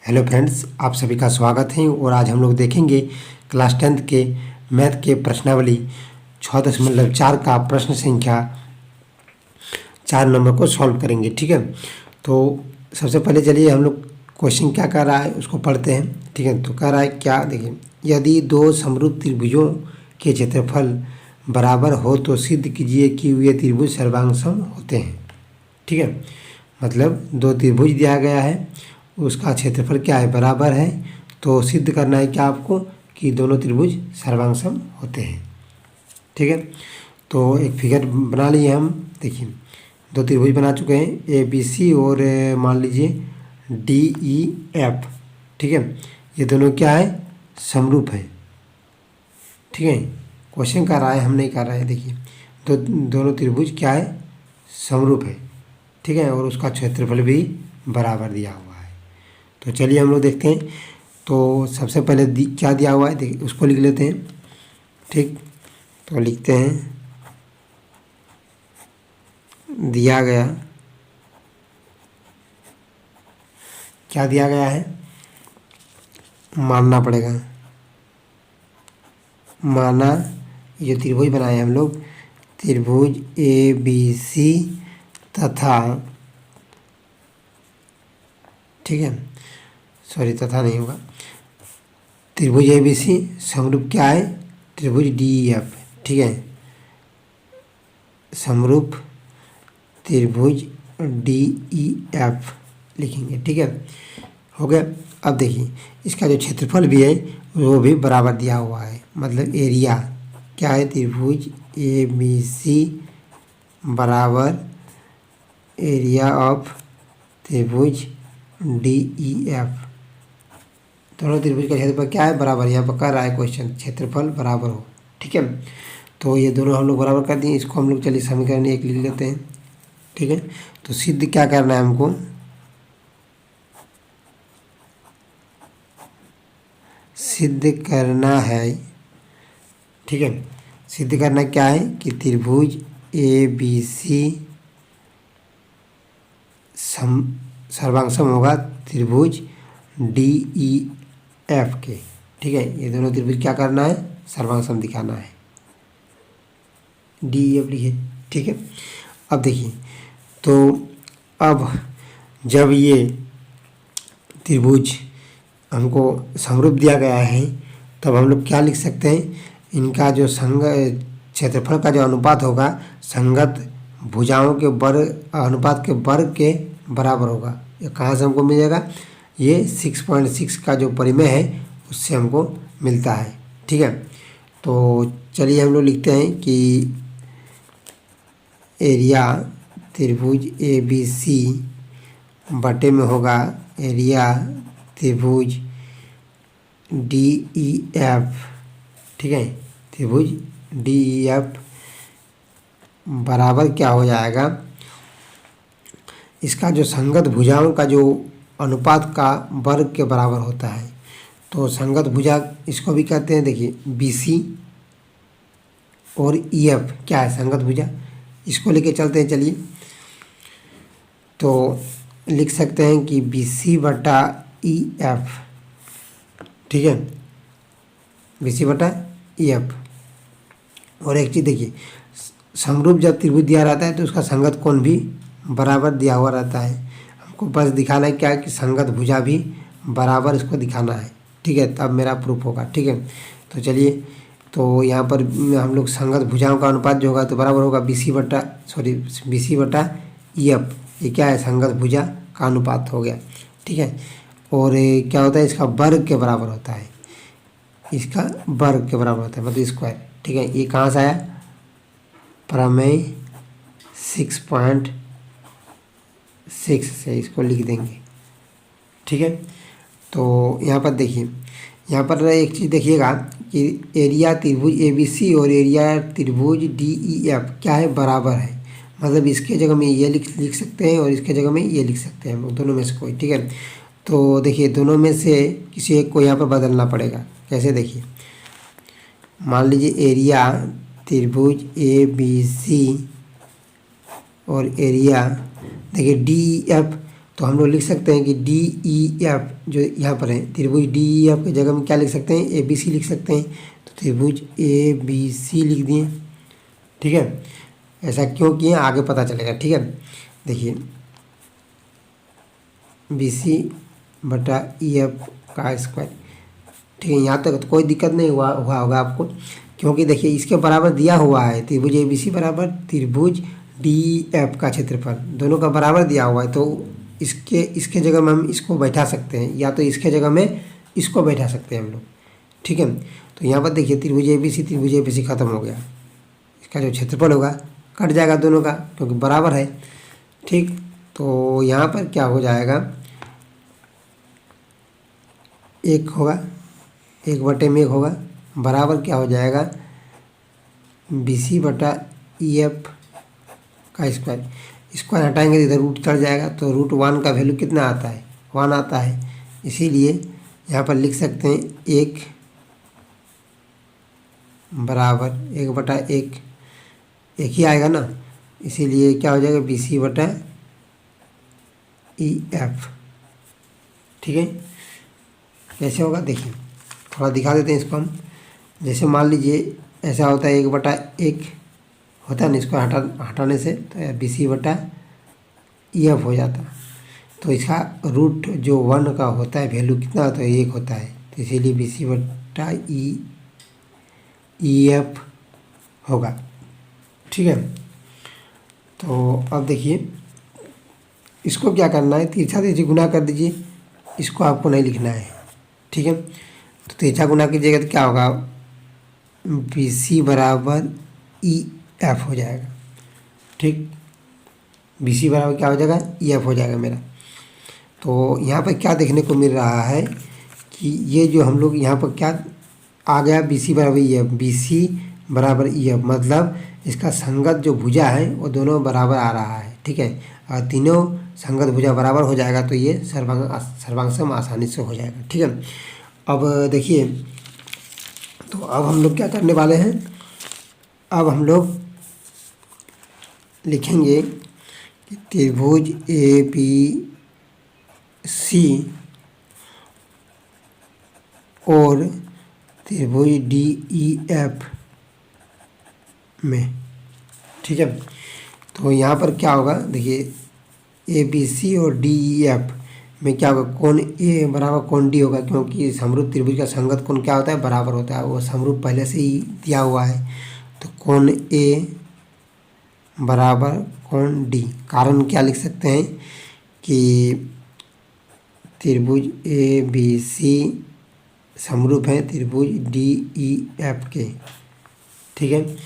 Hello friends, आप सभी का स्वागत है और आज हम लोग देखेंगे क्लास 10th के मैथ के प्रश्नावली 6.4 का प्रश्न संख्या 4 नंबर को सॉल्व करेंगे। ठीक है, तो सबसे पहले चलिए हम लोग क्वेश्चन क्या कर रहा है उसको पढ़ते हैं। ठीक है, तो कह रहा है क्या, देखिए, यदि दो समरूप त्रिभुजों के क्षेत्रफल बराबर हो तो सिद्ध कीजिए कि वे त्रिभुज सर्वांगसम होते हैं। ठीक है, मतलब दो त्रिभुज दिया गया है, उसका क्षेत्रफल क्या है, बराबर है, तो सिद्ध करना है क्या आपको कि दोनों त्रिभुज सर्वांगसम होते हैं। ठीक है, तो एक फिगर बना लिए हम। देखिए, दो त्रिभुज बना चुके हैं, ए बी सी और मान लीजिए डी ई एफ। ठीक है, ये दोनों क्या है, समरूप है। ठीक है, क्वेश्चन कर रहा है, हम नहीं कर रहे हैं। देखिए, दोनों त्रिभुज क्या है, समरूप है। ठीक है, और उसका क्षेत्रफल भी बराबर दिया हुआ है। तो चलिए हम लोग देखते हैं। तो सबसे पहले क्या दिया हुआ है, देखिए उसको लिख लेते हैं। ठीक, तो लिखते हैं, दिया गया, क्या दिया गया है, मानना पड़ेगा, माना ये त्रिभुज बनाए हम लोग, त्रिभुज ए बी सी तथा, ठीक है, सॉरी तथा नहीं होगा, त्रिभुज ए बी सी समरूप क्या है, त्रिभुज डी ई एफ। ठीक है, समरूप त्रिभुज डी ई एफ लिखेंगे। ठीक है, हो गया। अब देखिए, इसका जो क्षेत्रफल भी है वो भी बराबर दिया हुआ है, मतलब एरिया क्या है, त्रिभुज ए बी सी बराबर एरिया ऑफ त्रिभुज डी ई एफ। दोनों त्रिभुज का क्षेत्रफल क्या है, बराबर। यहाँ पर कह रहा है क्वेश्चन क्षेत्रफल बराबर हो। ठीक है, तो ये दोनों हम लोग बराबर कर दिए। इसको हम लोग चलिए समीकरण 1 लिख लेते हैं। ठीक है, तो सिद्ध क्या करना है हमको, सिद्ध करना है। ठीक है, सिद्ध करना क्या है कि त्रिभुज ए बी सी सर्वांगसम होगा त्रिभुज डी ई एफ के। ठीक है, ये दोनों त्रिभुज क्या करना है, सर्वांगसम दिखाना है, डी ई एफ लिखे। ठीक है, अब देखिए, तो अब जब ये त्रिभुज हमको समरूप दिया गया है तब हम लोग क्या लिख सकते हैं, इनका जो क्षेत्रफल का जो अनुपात होगा संगत भुजाओं के वर्ग अनुपात के वर्ग के बराबर होगा। ये कहाँ से हमको मिल जाएगा, ये 6.6 का जो परिमेय है उससे हमको मिलता है। ठीक है, तो चलिए हम लोग लिखते हैं कि एरिया त्रिभुज ए बी सी बटे में होगा एरिया त्रिभुज डी ई एफ। ठीक है, त्रिभुज डी ई एफ बराबर क्या हो जाएगा, इसका जो संगत भुजाओं का जो अनुपात का वर्ग के बराबर होता है। तो संगत भुजा इसको भी कहते हैं। देखिए, बी सी और ई एफ क्या है, संगत भुजा, इसको लेके चलते हैं। चलिए, तो लिख सकते हैं कि बी सी बटा ई एफ। ठीक है, बी सी बटा ई एफ। और एक चीज़ देखिए, समरूप जब त्रिभुज दिया रहता है तो उसका संगत कोण भी बराबर दिया हुआ रहता है। हमको बस दिखाना है क्या है कि संगत भुजा भी बराबर इसको दिखाना है। ठीक है, तब मेरा प्रूफ होगा। ठीक है, तो चलिए, तो यहाँ पर हम लोग संगत भुजाओं का अनुपात जो होगा तो बराबर होगा बी सी बटा ई एफ। ये क्या है, संगत भुजा का अनुपात हो गया। ठीक है, और क्या होता है, इसका वर्ग के बराबर होता है, इसका वर्ग के बराबर होता है, मतलब स्क्वायर। ठीक है, ये कहाँ से आया, प्रमेय 6.6 से इसको लिख देंगे। ठीक है, तो यहाँ पर देखिए, यहाँ पर एक चीज़ देखिएगा कि एरिया त्रिभुज ए बी सी और एरिया त्रिभुज डी ई एफ क्या है, बराबर है। मतलब इसके जगह में ये लिख सकते हैं और इसके जगह में ये लिख सकते हैं, दोनों में से कोई। ठीक है, तो देखिए, दोनों में से किसी एक को यहाँ पर बदलना पड़ेगा। कैसे, देखिए, मान लीजिए एरिया त्रिभुज ए बी सी और एरिया, देखिए डी ई एफ तो हम लोग लिख सकते हैं कि डी ई एफ जो यहाँ पर है, त्रिभुज डी ई एफ की जगह में क्या लिख सकते हैं, ए बी सी लिख सकते हैं। तो त्रिभुज ए बी सी लिख दिए, ठीक है। ऐसा क्यों किए आगे पता चलेगा, ठीक है। देखिए बी सी बटा ई एफ का स्क्वायर, ठीक है। यहाँ तक तो कोई दिक्कत नहीं हुआ होगा आपको, क्योंकि देखिए इसके बराबर दिया हुआ है त्रिभुज ए बी सी बराबर त्रिभुज डी एफ का क्षेत्रफल, दोनों का बराबर दिया हुआ है। तो इसके जगह में हम इसको बैठा सकते हैं, या तो इसके जगह में इसको बैठा सकते हैं हम लोग, ठीक है। तो यहाँ पर देखिए त्रिभुज ए बी सी खत्म हो गया, इसका जो क्षेत्रफल होगा कट जाएगा दोनों का, क्योंकि बराबर है, ठीक। तो यहाँ पर क्या हो जाएगा, एक होगा, 1/1 होगा, बराबर क्या हो जाएगा, बी सी बटा ई एफ का स्क्वायर। स्क्वायर हटाएंगे तो इधर रूट चढ़ जाएगा, तो √1 का वैल्यू कितना आता है, 1 आता है। इसीलिए यहाँ पर लिख सकते हैं 1 बराबर 1/1, एक ही आएगा ना, इसीलिए क्या हो जाएगा, बी सी बटा ई एफ, ठीक है। कैसे होगा देखिए, थोड़ा दिखा देते हैं इसको हम। जैसे मान लीजिए ऐसा होता है 1/1 होता है ना, इसको हटाने से तो बी सी बटा ई एफ हो जाता। तो इसका रूट जो 1 का होता है वैल्यू कितना होता है, 1 होता है। तो इसीलिए बी सी बटा ई एफ होगा, ठीक है। तो अब देखिए इसको क्या करना है, तिरछा तिरछी गुना कर दीजिए, इसको आपको नहीं लिखना है, ठीक है। तो तिरछा गुना कीजिएगा तो क्या होगा, बी सी बराबर ई एफ हो जाएगा, ठीक। बी सी बराबर क्या हो जाएगा, ई एफ हो जाएगा मेरा। तो यहाँ पर क्या देखने को मिल रहा है कि ये जो हम लोग यहाँ पर क्या आ गया, बी सी बराबर ई एफ, बी सी बराबर ई एफ, मतलब इसका संगत जो भुजा है वो दोनों बराबर आ रहा है, ठीक है। और तीनों संगत भुजा बराबर हो जाएगा तो ये सर्वांगसम आसानी से हो जाएगा, ठीक है। अब देखिए, तो अब हम लोग क्या करने वाले हैं, अब हम लोग लिखेंगे कि त्रिभुज ए बी सी और त्रिभुज डी ई एफ में, ठीक है। तो यहाँ पर क्या होगा, देखिए ए बी सी और डी ई एफ में क्या होगा, कोण ए बराबर कोण डी होगा, क्योंकि समरूप त्रिभुज का संगत कोण क्या होता है, बराबर होता है। वो समरूप पहले से ही दिया हुआ है, तो कोण ए बराबर कोण डी। कारण क्या लिख सकते हैं कि त्रिभुज ए बी सी समरूप है त्रिभुज डी ई एफ के, ठीक है।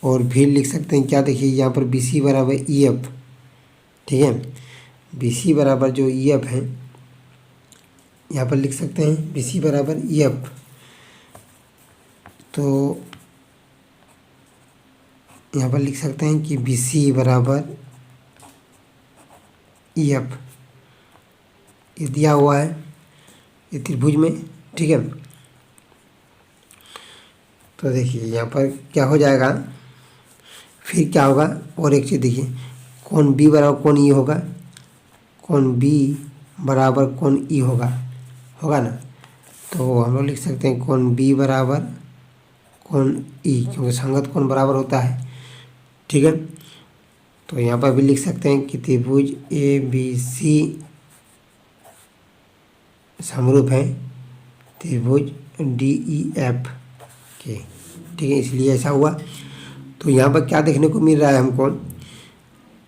और फिर लिख सकते हैं क्या, देखिए यहाँ पर बी सी बराबर ई एफ, ठीक है। बी सी बराबर जो ई एफ है यहाँ पर लिख सकते हैं बी सी बराबर ई एफ। तो यहाँ पर लिख सकते हैं कि बी सी बराबर ई एफ, ये दिया हुआ है ये त्रिभुज में, ठीक है। तो देखिए यहाँ पर क्या हो जाएगा, फिर क्या होगा, और एक चीज़ देखिए, कोण बी बराबर कोण ई होगा, कोण बी बराबर कोण ई होगा ना। तो हम लोग लिख सकते हैं कोण बी बराबर कोण ई, क्योंकि संगत कोण बराबर होता है, ठीक है। तो यहाँ पर भी लिख सकते हैं कि त्रिभुज ए बी सी समरूप है त्रिभुज डी ई एफ के, ठीक है। इसलिए ऐसा हुआ। तो यहाँ पर क्या देखने को मिल रहा है हमको,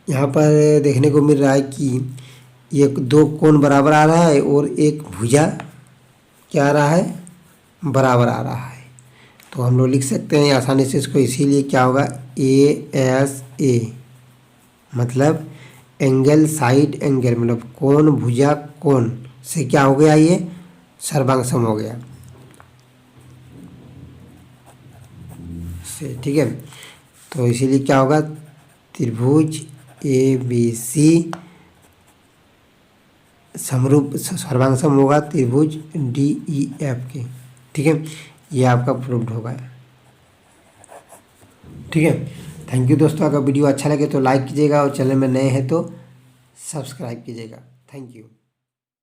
यहाँ पर देखने को मिल रहा है कि ये 2 कोण बराबर आ रहा है और एक भुजा क्या आ रहा है, बराबर आ रहा है। तो हम लोग लिख सकते हैं आसानी से इसको, इसीलिए क्या होगा, ए एस ए मतलब एंगल साइड एंगल, मतलब कोण भुजा कोण से क्या हो गया, ये सर्वांगसम हो गया से, ठीक है। तो इसीलिए क्या होगा, त्रिभुज ए बी सी समरूप सर्वांगसम होगा त्रिभुज डी ई एफ के, ठीक है। ये आपका प्रूव्ड होगा, ठीक है। थैंक यू दोस्तों, अगर वीडियो अच्छा लगे तो लाइक कीजिएगा और चैनल में नए हैं तो सब्सक्राइब कीजिएगा। Thank you.